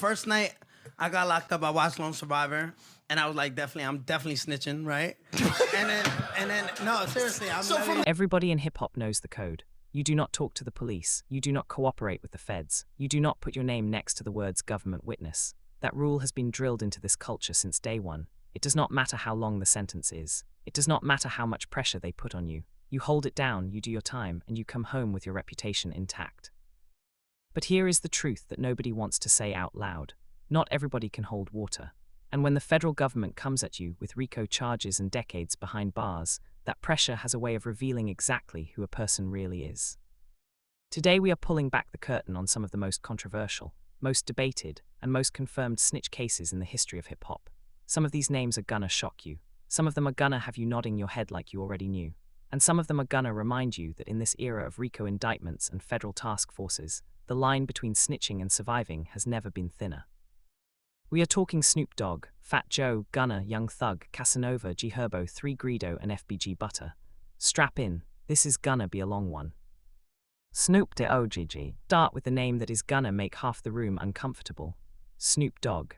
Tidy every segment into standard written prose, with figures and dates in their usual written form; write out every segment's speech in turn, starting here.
first night I got locked up, I watched Lone Survivor, and I was like, I'm definitely snitching, right? and then, no, seriously, Everybody in hip-hop knows the code. You do not talk to the police. You do not cooperate with the feds. You do not put your name next to the words government witness. That rule has been drilled into this culture since day one. It does not matter how long the sentence is. It does not matter how much pressure they put on you. You hold it down, you do your time, and you come home with your reputation intact. But here is the truth that nobody wants to say out loud. Not everybody can hold water. And when the federal government comes at you with RICO charges and decades behind bars, that pressure has a way of revealing exactly who a person really is. Today we are pulling back the curtain on some of the most controversial, most debated, and most confirmed snitch cases in the history of hip-hop. Some of these names are gonna shock you. Some of them are gonna have you nodding your head like you already knew. And some of them are gonna remind you that in this era of RICO indictments and federal task forces, the line between snitching and surviving has never been thinner. We are talking Snoop Dogg, Fat Joe, Gunna, Young Thug, Kasanova, Herbo, 3 Greedo, and FBG Butter. Strap in, this is gonna be a long one. Snoop Dogg. Start with the name that is gonna make half the room uncomfortable. Snoop Dogg.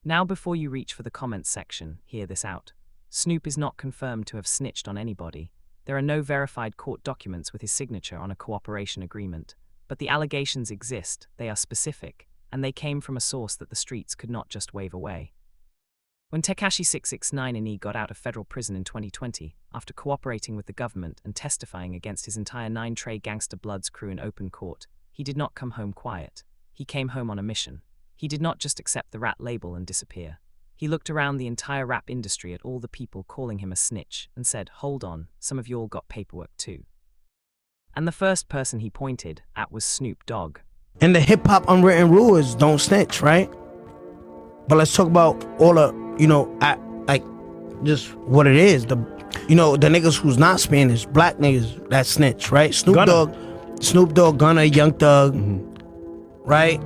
Now before you reach for the comments section, hear this out. Snoop is not confirmed to have snitched on anybody. There are no verified court documents with his signature on a cooperation agreement. But the allegations exist, they are specific, and they came from a source that the streets could not just wave away. When Tekashi 669 and got out of federal prison in 2020, after cooperating with the government and testifying against his entire 9 Trey Gangsta Bloods crew in open court, he did not come home quiet. He came home on a mission. He did not just accept the rat label and disappear. He looked around the entire rap industry at all the people calling him a snitch and said, hold on, some of y'all got paperwork too. And the first person he pointed at was Snoop Dogg. And the hip-hop unwritten rule is don't snitch, right? But let's talk about all the, just what it is. The niggas who's not Spanish, black niggas that snitch, right? Snoop Dogg, Gunna, Young Thug, right?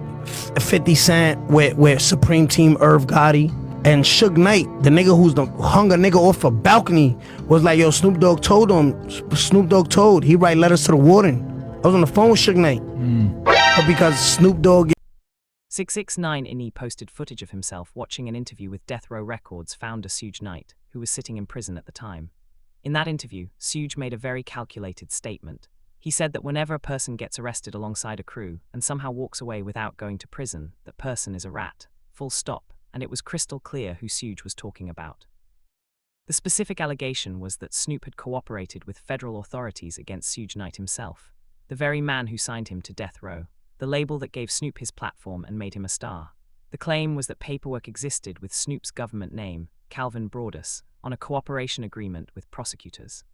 50 Cent with Supreme Team Irv Gotti. And Suge Knight, the nigga who's hung a nigga off a balcony, was like, yo, Snoop Dogg told, he write letters to the warden. I was on the phone with Suge Knight. But because Snoop Dogg... 669 posted footage of himself watching an interview with Death Row Records founder Suge Knight, who was sitting in prison at the time. In that interview, Suge made a very calculated statement. He said that whenever a person gets arrested alongside a crew and somehow walks away without going to prison, that person is a rat. Full stop. And it was crystal clear who Suge was talking about. The specific allegation was that Snoop had cooperated with federal authorities against Suge Knight himself, the very man who signed him to death row, the label that gave Snoop his platform and made him a star. The claim was that paperwork existed with Snoop's government name, Calvin Broadus, on a cooperation agreement with prosecutors.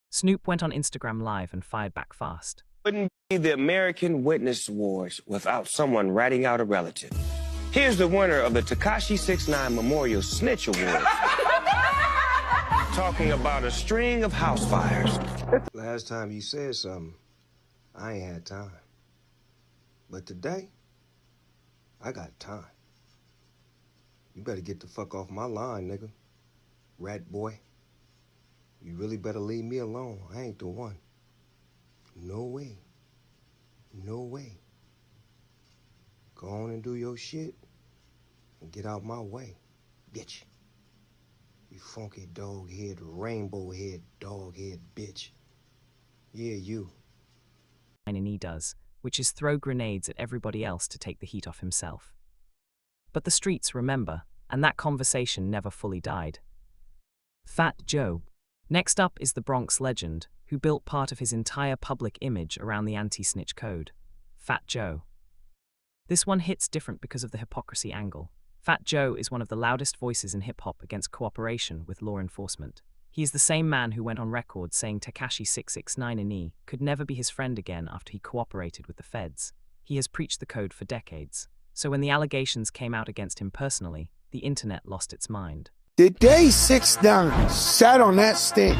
Snoop went on Instagram Live and fired back fast. Wouldn't be the American Witness Awards without someone ratting out a relative. Here's the winner of the Tekashi 6ix9ine Memorial Snitch Award. Talking about a string of house fires. Last time you said something, I ain't had time. But today, I got time. You better get the fuck off my line, nigga. Rat boy. You really better leave me alone. I ain't the one. No way. No way. Go on and do your shit and get out my way, bitch. You funky dog head, rainbow head, dog head bitch. Yeah, you. And he does, which is throw grenades at everybody else to take the heat off himself. But the streets remember, and that conversation never fully died. Fat Joe. Next up is the Bronx legend, who built part of his entire public image around the anti-snitch code. Fat Joe. This one hits different because of the hypocrisy angle. Fat Joe is one of the loudest voices in hip-hop against cooperation with law enforcement. He is the same man who went on record saying Tekashi 669 and could never be his friend again after he cooperated with the feds. He has preached the code for decades. So when the allegations came out against him personally, the internet lost its mind. The day 6ix9ine sat on that stage,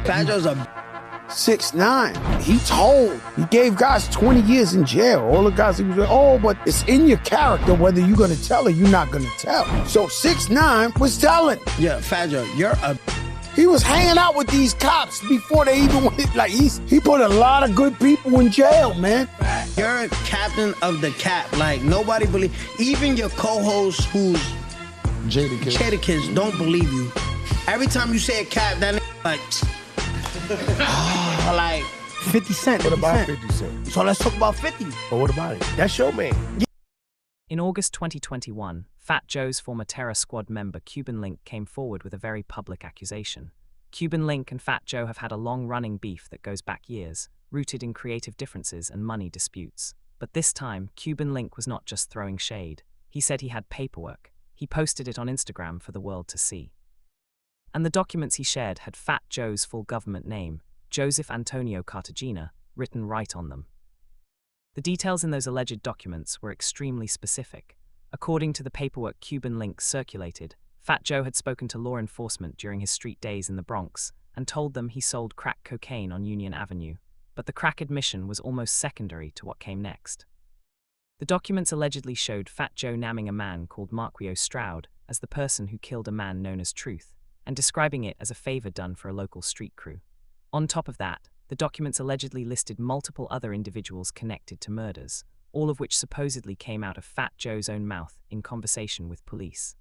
Fat Joe's a 6ix9ine, he gave guys 20 years in jail. All the guys, he was like, oh, but it's in your character whether you're gonna tell or you're not gonna tell. So 6ix9ine was telling. Yeah, Fat Joe, you're a He was hanging out with these cops before they even went. Like, he put a lot of good people in jail, man. You're a captain of the cap. Like, nobody believe. Even your co-host who's Jadakiss don't believe you. Every time you say a cap, that nigga like 50 Cent. What about 50 Cent? So let's talk about 50. But what about it? That's your man. In August 2021, Fat Joe's former Terror Squad member Cuban Link came forward with a very public accusation. Cuban Link and Fat Joe have had a long-running beef that goes back years, rooted in creative differences and money disputes. But this time, Cuban Link was not just throwing shade. He said he had paperwork. He posted it on Instagram for the world to see. And the documents he shared had Fat Joe's full government name, Joseph Antonio Cartagena, written right on them. The details in those alleged documents were extremely specific. According to the paperwork Cuban Link circulated, Fat Joe had spoken to law enforcement during his street days in the Bronx and told them he sold crack cocaine on Union Avenue, but the crack admission was almost secondary to what came next. The documents allegedly showed Fat Joe naming a man called Marquio Stroud as the person who killed a man known as Truth, and describing it as a favor done for a local street crew. On top of that, the documents allegedly listed multiple other individuals connected to murders, all of which supposedly came out of Fat Joe's own mouth in conversation with police.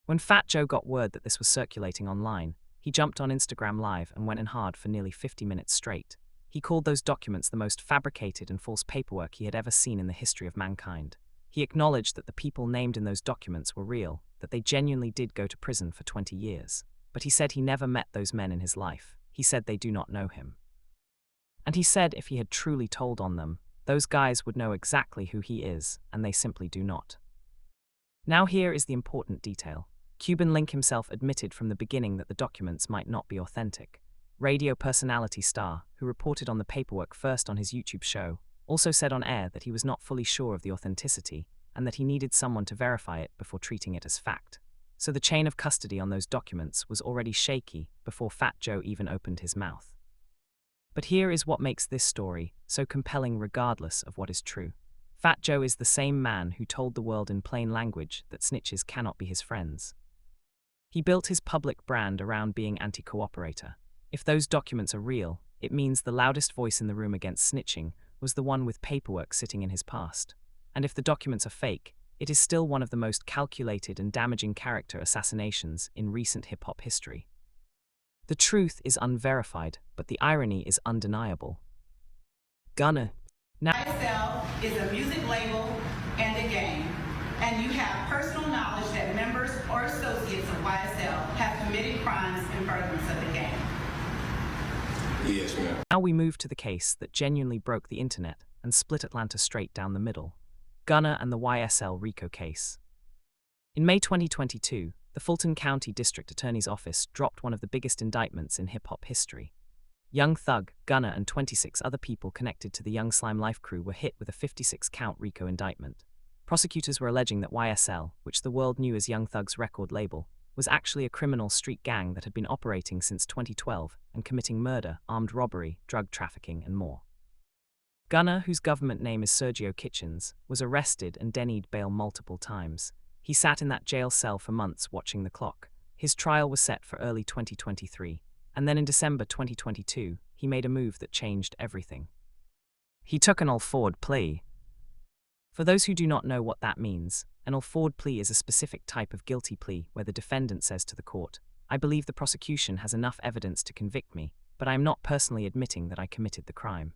When Fat Joe got word that this was circulating online, he jumped on Instagram Live and went in hard for nearly 50 minutes straight. He called those documents the most fabricated and false paperwork he had ever seen in the history of mankind. He acknowledged that the people named in those documents were real, that they genuinely did go to prison for 20 years. But he said he never met those men in his life. He said they do not know him. And he said if he had truly told on them, those guys would know exactly who he is, and they simply do not. Now here is the important detail. Cuban Link himself admitted from the beginning that the documents might not be authentic. Radio personality Star, who reported on the paperwork first on his YouTube show, also said on air that he was not fully sure of the authenticity and that he needed someone to verify it before treating it as fact. So the chain of custody on those documents was already shaky before Fat Joe even opened his mouth. But here is what makes this story so compelling regardless of what is true. Fat Joe is the same man who told the world in plain language that snitches cannot be his friends. He built his public brand around being anti-cooperator. If those documents are real, it means the loudest voice in the room against snitching was the one with paperwork sitting in his past. And if the documents are fake, it is still one of the most calculated and damaging character assassinations in recent hip-hop history. The truth is unverified, but the irony is undeniable. Gunna. Now, YSL is a music label and a gang, and you have personal knowledge that members or associates of YSL have committed crimes in furtherance of the gang. Yes, ma'am. Now we move to the case that genuinely broke the internet and split Atlanta straight down the middle. Gunna and the YSL RICO case. In May 2022, the Fulton County District Attorney's Office dropped one of the biggest indictments in hip-hop history. Young Thug, Gunna, and 26 other people connected to the Young Slime Life crew were hit with a 56-count RICO indictment. Prosecutors were alleging that YSL, which the world knew as Young Thug's record label, was actually a criminal street gang that had been operating since 2012 and committing murder, armed robbery, drug trafficking, and more. Gunna, whose government name is Sergio Kitchens, was arrested and denied bail multiple times. He sat in that jail cell for months watching the clock. His trial was set for early 2023, and then in December 2022, he made a move that changed everything. He took an all-forward plea. For those who do not know what that means, an all-forward plea is a specific type of guilty plea where the defendant says to the court, "I believe the prosecution has enough evidence to convict me, but I am not personally admitting that I committed the crime."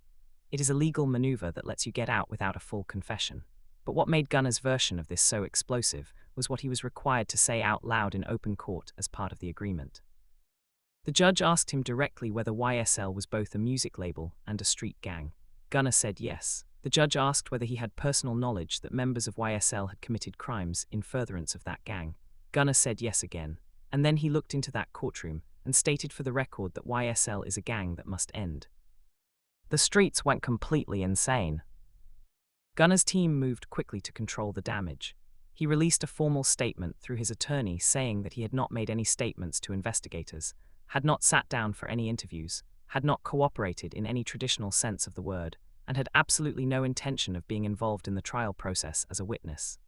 It is a legal maneuver that lets you get out without a full confession. But what made Gunna's version of this so explosive was what he was required to say out loud in open court as part of the agreement. The judge asked him directly whether YSL was both a music label and a street gang. Gunna said yes. The judge asked whether he had personal knowledge that members of YSL had committed crimes in furtherance of that gang. Gunna said yes again. And then he looked into that courtroom and stated for the record that YSL is a gang that must end. The streets went completely insane. Gunna's team moved quickly to control the damage. He released a formal statement through his attorney saying that he had not made any statements to investigators, had not sat down for any interviews, had not cooperated in any traditional sense of the word, and had absolutely no intention of being involved in the trial process as a witness.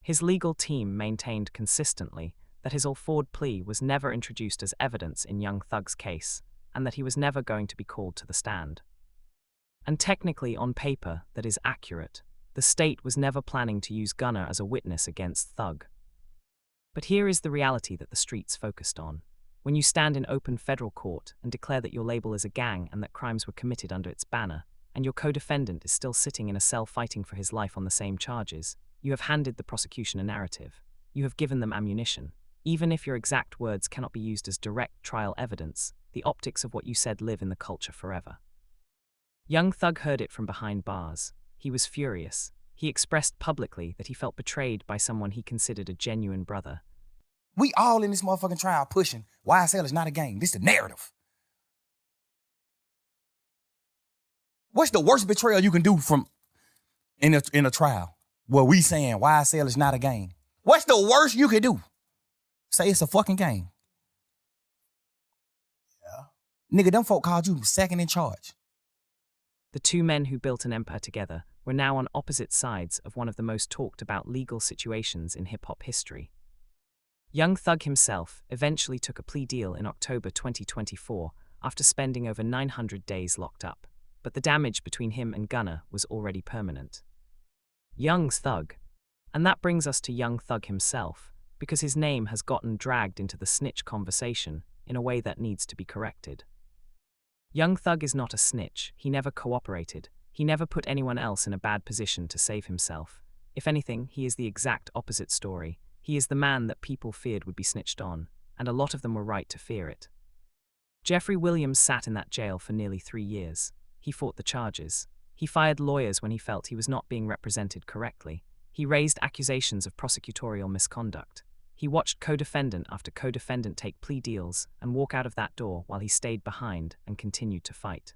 His legal team maintained consistently that his all-forward plea was never introduced as evidence in Young Thug's case, and that he was never going to be called to the stand. And technically, on paper, that is accurate. The state was never planning to use Gunna as a witness against Thug. But here is the reality that the streets focused on. When you stand in open federal court and declare that your label is a gang and that crimes were committed under its banner, and your co-defendant is still sitting in a cell fighting for his life on the same charges, you have handed the prosecution a narrative. You have given them ammunition. Even if your exact words cannot be used as direct trial evidence, the optics of what you said live in the culture forever. Young Thug heard it from behind bars. He was furious. He expressed publicly that he felt betrayed by someone he considered a genuine brother. We all in this motherfucking trial pushing YSL is not a game. This is the narrative. What's the worst betrayal you can do from in a trial where we saying YSL is not a game? What's the worst you can do? Say it's a fucking game. Yeah. Nigga, them folk called you second in charge. The two men who built an empire together were now on opposite sides of one of the most talked about legal situations in hip-hop history. Young Thug himself eventually took a plea deal in October 2024 after spending over 900 days locked up, but the damage between him and Gunna was already permanent. Young Thug. And that brings us to Young Thug himself, because his name has gotten dragged into the snitch conversation in a way that needs to be corrected. Young Thug is not a snitch. He never cooperated. He never put anyone else in a bad position to save himself. If anything, he is the exact opposite story. He is the man that people feared would be snitched on, and a lot of them were right to fear it. Jeffrey Williams sat in that jail for nearly 3 years. He fought the charges. He fired lawyers when he felt he was not being represented correctly. He raised accusations of prosecutorial misconduct. He watched co-defendant after co-defendant take plea deals and walk out of that door while he stayed behind and continued to fight.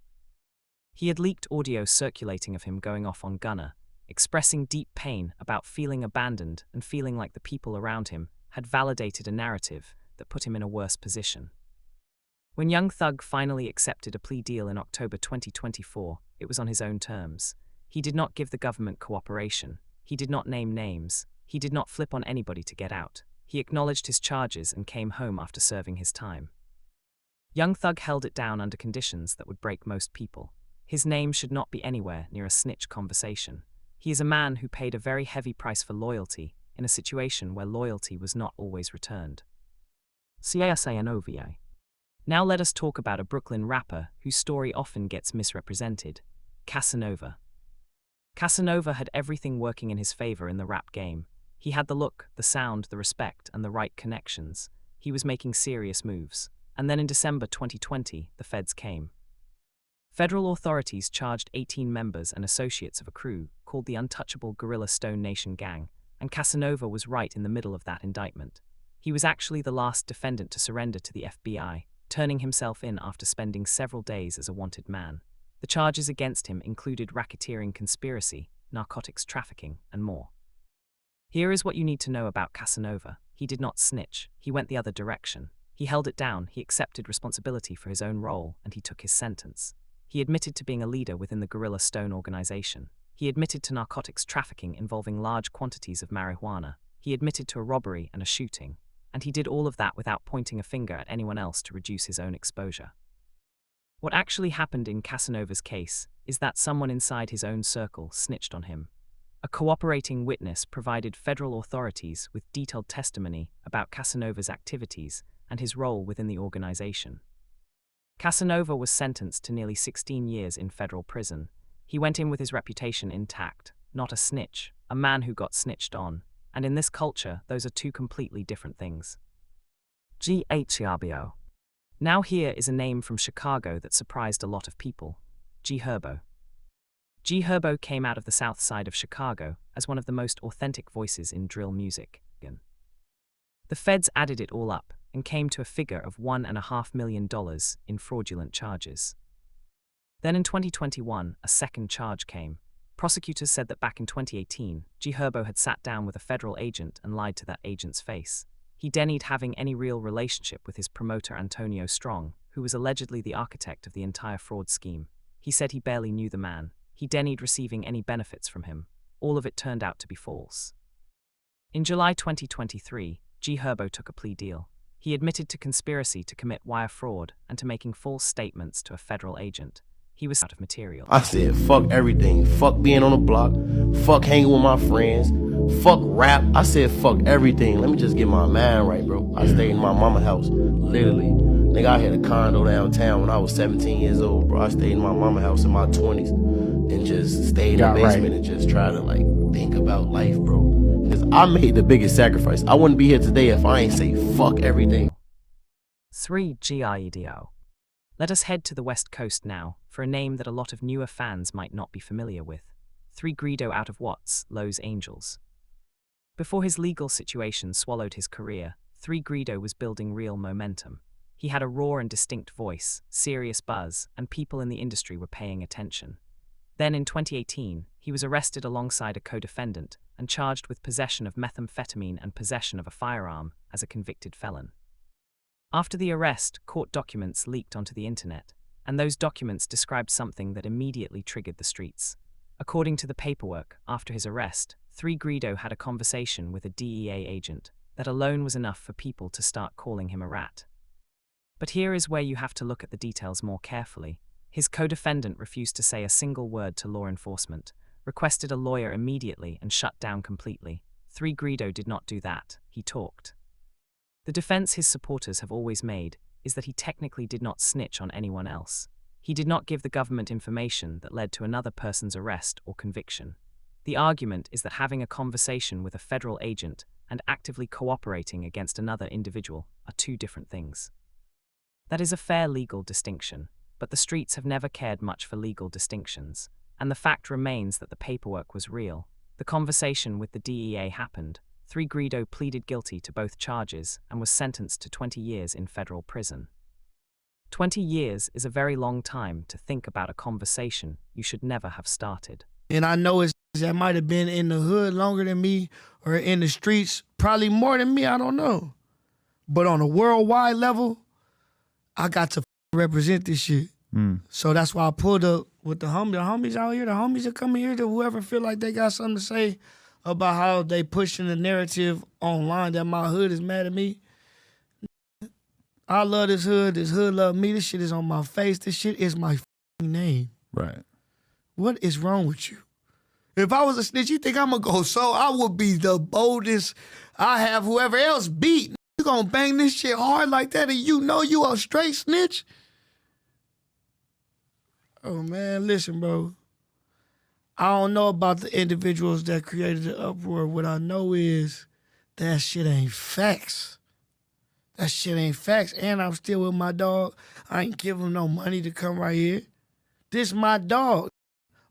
He had leaked audio circulating of him going off on Gunna, expressing deep pain about feeling abandoned and feeling like the people around him had validated a narrative that put him in a worse position. When Young Thug finally accepted a plea deal in October 2024, it was on his own terms. He did not give the government cooperation. He did not name names. He did not flip on anybody to get out. He acknowledged his charges and came home after serving his time. Young Thug held it down under conditions that would break most people. His name should not be anywhere near a snitch conversation. He is a man who paid a very heavy price for loyalty in a situation where loyalty was not always returned. Kasanova. Now let us talk about a Brooklyn rapper whose story often gets misrepresented, Kasanova. Kasanova had everything working in his favor in the rap game. He had the look, the sound, the respect, and the right connections. He was making serious moves. And then in December 2020, the feds came. Federal authorities charged 18 members and associates of a crew called the Untouchable Guerrilla Stone Nation Gang, and Kasanova was right in the middle of that indictment. He was actually the last defendant to surrender to the FBI, turning himself in after spending several days as a wanted man. The charges against him included racketeering conspiracy, narcotics trafficking, and more. Here is what you need to know about Kasanova. He did not snitch. He went the other direction. He held it down, he accepted responsibility for his own role, and he took his sentence. He admitted to being a leader within the Guerrilla Stone organization. He admitted to narcotics trafficking involving large quantities of marijuana. He admitted to a robbery and a shooting. And he did all of that without pointing a finger at anyone else to reduce his own exposure. What actually happened in Kasanova's case is that someone inside his own circle snitched on him. A cooperating witness provided federal authorities with detailed testimony about Kasanova's activities and his role within the organization. Kasanova was sentenced to nearly 16 years in federal prison. He went in with his reputation intact, not a snitch, a man who got snitched on. And in this culture, those are two completely different things. Herbo. Now here is a name from Chicago that surprised a lot of people. Herbo. Herbo came out of the south side of Chicago as one of the most authentic voices in drill music. The feds added it all up and came to a figure of $1.5 million in fraudulent charges. Then in 2021, a second charge came. Prosecutors said that back in 2018, Herbo had sat down with a federal agent and lied to that agent's face. He denied having any real relationship with his promoter Antonio Strong, who was allegedly the architect of the entire fraud scheme. He said he barely knew the man. He denied receiving any benefits from him. All of it turned out to be false. In July 2023, Herbo took a plea deal. He admitted to conspiracy to commit wire fraud and to making false statements to a federal agent. He was out of material. I said, fuck everything. Fuck being on the block. Fuck hanging with my friends. Fuck rap. I said, fuck everything. Let me just get my mind right, bro. I stayed in my mama's house, literally. Nigga, I had a condo downtown when I was 17 years old, bro. I stayed in my mama's house in my 20s and just stayed in the basement and just tried to, like, think about life, bro. Because I made the biggest sacrifice. I wouldn't be here today if I ain't say fuck everything. 3. Greedo. Let us head to the West Coast now, for a name that a lot of newer fans might not be familiar with. 3 Greedo out of Watts, Los Angeles. Before his legal situation swallowed his career, 3 Greedo was building real momentum. He had a raw and distinct voice, serious buzz, and people in the industry were paying attention. Then in 2018, he was arrested alongside a co-defendant and charged with possession of methamphetamine and possession of a firearm as a convicted felon. After the arrest, court documents leaked onto the internet, and those documents described something that immediately triggered the streets. According to the paperwork, after his arrest, 3 Greedo had a conversation with a DEA agent that alone was enough for people to start calling him a rat. But here is where you have to look at the details more carefully. His co-defendant refused to say a single word to law enforcement, requested a lawyer immediately, and shut down completely. 3 Greedo did not do that. He talked. The defense his supporters have always made is that he technically did not snitch on anyone else. He did not give the government information that led to another person's arrest or conviction. The argument is that having a conversation with a federal agent and actively cooperating against another individual are two different things. That is a fair legal distinction, but the streets have never cared much for legal distinctions, and the fact remains that the paperwork was real. The conversation with the DEA happened. 3 Greedo pleaded guilty to both charges and was sentenced to 20 years in federal prison. 20 years is a very long time to think about a conversation you should never have started. And I know it's that might have been in the hood longer than me or in the streets, probably more than me, I don't know. But on a worldwide level, I got to represent this shit. So that's why I pulled up with the homies out here, the homies that come here, to whoever feel like they got something to say about how they pushing the narrative online that my hood is mad at me. I love this hood love me, this shit is on my face, this shit is my name. Right. What is wrong with you? If I was a snitch, you think I'm gonna go so? I would be the boldest. I have whoever else beat. You gonna bang this shit hard like that and you know you a straight snitch? Oh man, listen, bro. I don't know about the individuals that created the uproar. What I know is that shit ain't facts. That shit ain't facts. And I'm still with my dog. I ain't give him no money to come right here. This my dog.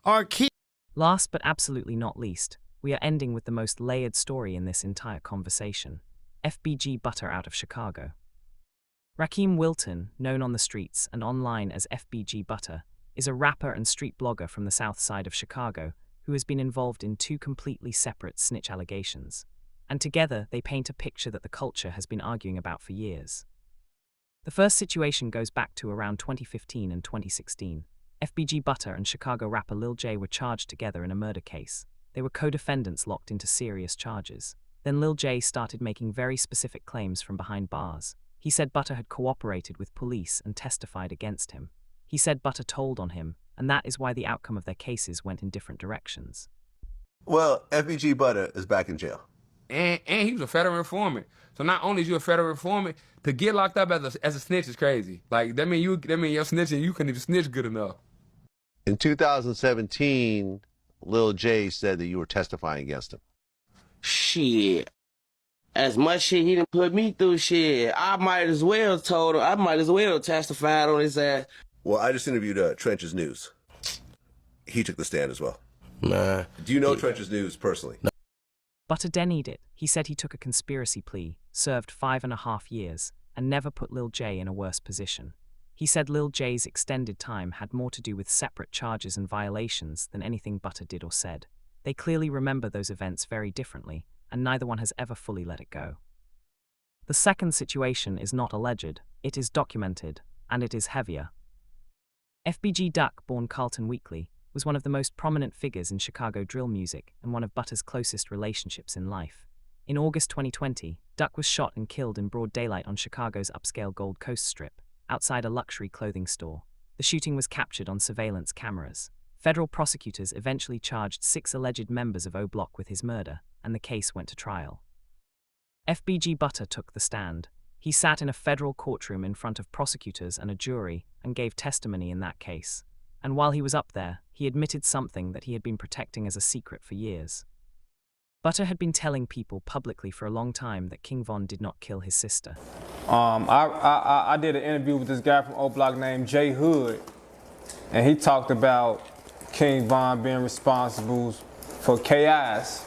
Our kid. Last but absolutely not least, we are ending with the most layered story in this entire conversation. FBG Butter out of Chicago. Rakeem Wilton, known on the streets and online as FBG Butter, is a rapper and street blogger from the south side of Chicago who has been involved in two completely separate snitch allegations. And together, they paint a picture that the culture has been arguing about for years. The first situation goes back to around 2015 and 2016. FBG Butter and Chicago rapper Lil J were charged together in a murder case. They were co-defendants locked into serious charges. Then Lil J started making very specific claims from behind bars. He said Butter had cooperated with police and testified against him. He said Butter told on him, and that is why the outcome of their cases went in different directions. Well, FBG Butter is back in jail. And he was a federal informant. So not only is you a federal informant, to get locked up as a snitch is crazy. Like, that mean you're snitching, you couldn't even snitch good enough. In 2017, Lil J said that you were testifying against him. Shit. As much shit he done put me through, shit, I might as well testified on his ass. Well, I just interviewed Trench's News. He took the stand as well. Nah. Do you know Trench's News personally? No. Butter denied it. He said he took a conspiracy plea, served 5.5 years, and never put Lil J in a worse position. He said Lil J's extended time had more to do with separate charges and violations than anything Butter did or said. They clearly remember those events very differently, and neither one has ever fully let it go. The second situation is not alleged, it is documented, and it is heavier. FBG Duck, born Carlton Weekly, was one of the most prominent figures in Chicago drill music and one of Butter's closest relationships in life. In August 2020, Duck was shot and killed in broad daylight on Chicago's upscale Gold Coast Strip, outside a luxury clothing store. The shooting was captured on surveillance cameras. Federal prosecutors eventually charged 6 alleged members of O Block with his murder, and the case went to trial. FBG Butter took the stand. He sat in a federal courtroom in front of prosecutors and a jury and gave testimony in that case. And while he was up there, he admitted something that he had been protecting as a secret for years. Butter had been telling people publicly for a long time that King Von did not kill his sister. I did an interview with this guy from O Block named Jay Hood, and he talked about King Von being responsible for K.I.'s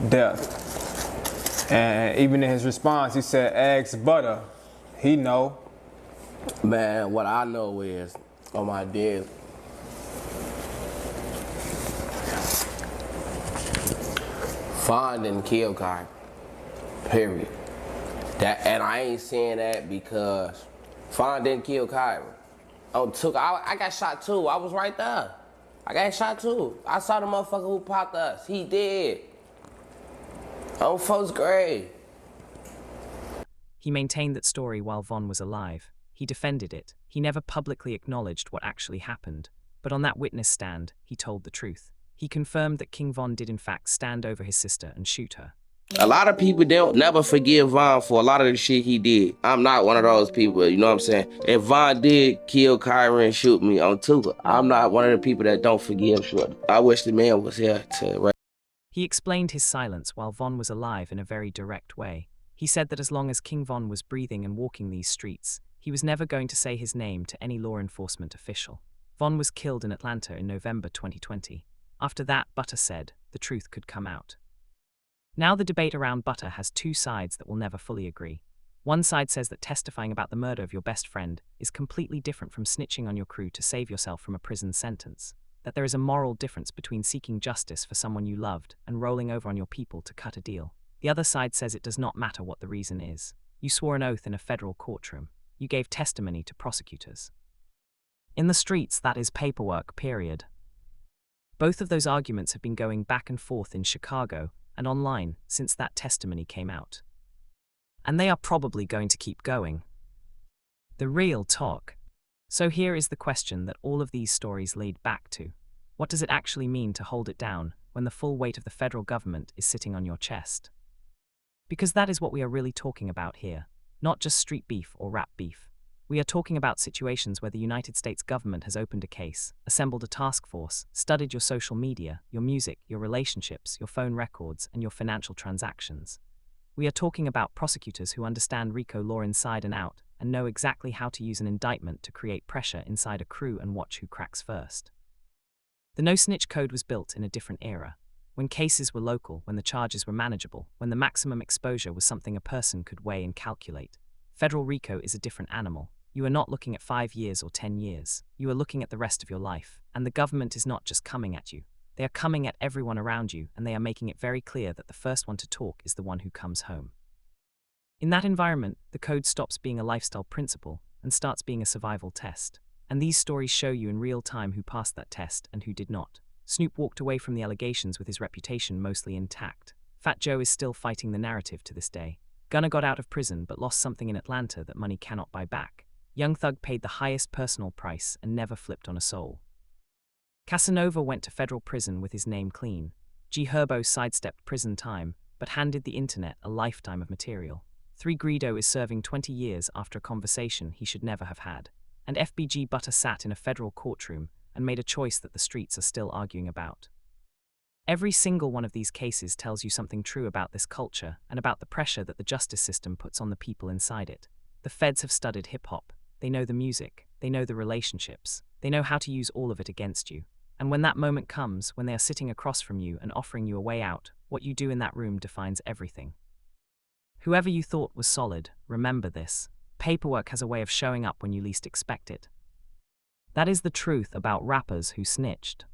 death. And even in his response, he said, "Ask Butter, he know." Man, what I know is, on my dead, Von didn't kill Kai. Period. And I ain't saying that because Von didn't kill Kyra. I got shot too. I was right there. I got shot too. I saw the motherfucker who popped us. He did. On 1st grade. He maintained that story while Von was alive. He defended it. He never publicly acknowledged what actually happened. But on that witness stand, he told the truth. He confirmed that King Von did in fact stand over his sister and shoot her. A lot of people don't never forgive Von for a lot of the shit he did. I'm not one of those people, you know what I'm saying? If Von did kill Kyra and shoot me on Tuka, I'm not one of the people that don't forgive short. I wish the man was here to... He explained his silence while Von was alive in a very direct way. He said that as long as King Von was breathing and walking these streets, he was never going to say his name to any law enforcement official. Von was killed in Atlanta in November 2020. After that, Butter said, the truth could come out. Now the debate around Butter has 2 sides that will never fully agree. One side says that testifying about the murder of your best friend is completely different from snitching on your crew to save yourself from a prison sentence. That there is a moral difference between seeking justice for someone you loved and rolling over on your people to cut a deal. The other side says it does not matter what the reason is. You swore an oath in a federal courtroom. You gave testimony to prosecutors. In the streets, that is paperwork, period. Both of those arguments have been going back and forth in Chicago and online since that testimony came out. And they are probably going to keep going. The real talk. So here is the question that all of these stories lead back to. What does it actually mean to hold it down when the full weight of the federal government is sitting on your chest? Because that is what we are really talking about here, not just street beef or rap beef. We are talking about situations where the United States government has opened a case, assembled a task force, studied your social media, your music, your relationships, your phone records, and your financial transactions. We are talking about prosecutors who understand RICO law inside and out and know exactly how to use an indictment to create pressure inside a crew and watch who cracks first. The no-snitch code was built in a different era, when cases were local, when the charges were manageable, when the maximum exposure was something a person could weigh and calculate. Federal RICO is a different animal. You are not looking at 5 years or 10 years. You are looking at the rest of your life. And the government is not just coming at you. They are coming at everyone around you, and they are making it very clear that the first one to talk is the one who comes home. In that environment, the code stops being a lifestyle principle and starts being a survival test. And these stories show you in real time who passed that test and who did not. Snoop walked away from the allegations with his reputation mostly intact. Fat Joe is still fighting the narrative to this day. Gunna got out of prison but lost something in Atlanta that money cannot buy back. Young Thug paid the highest personal price and never flipped on a soul. Kasanova went to federal prison with his name clean. Herbo sidestepped prison time but handed the internet a lifetime of material. Greedo is serving 20 years after a conversation he should never have had. And FBG Butter sat in a federal courtroom and made a choice that the streets are still arguing about. Every single one of these cases tells you something true about this culture and about the pressure that the justice system puts on the people inside it. The feds have studied hip-hop. They know the music. They know the relationships. They know how to use all of it against you. And when that moment comes, when they are sitting across from you and offering you a way out, what you do in that room defines everything. Whoever you thought was solid, remember this. Paperwork has a way of showing up when you least expect it. That is the truth about rappers who snitched.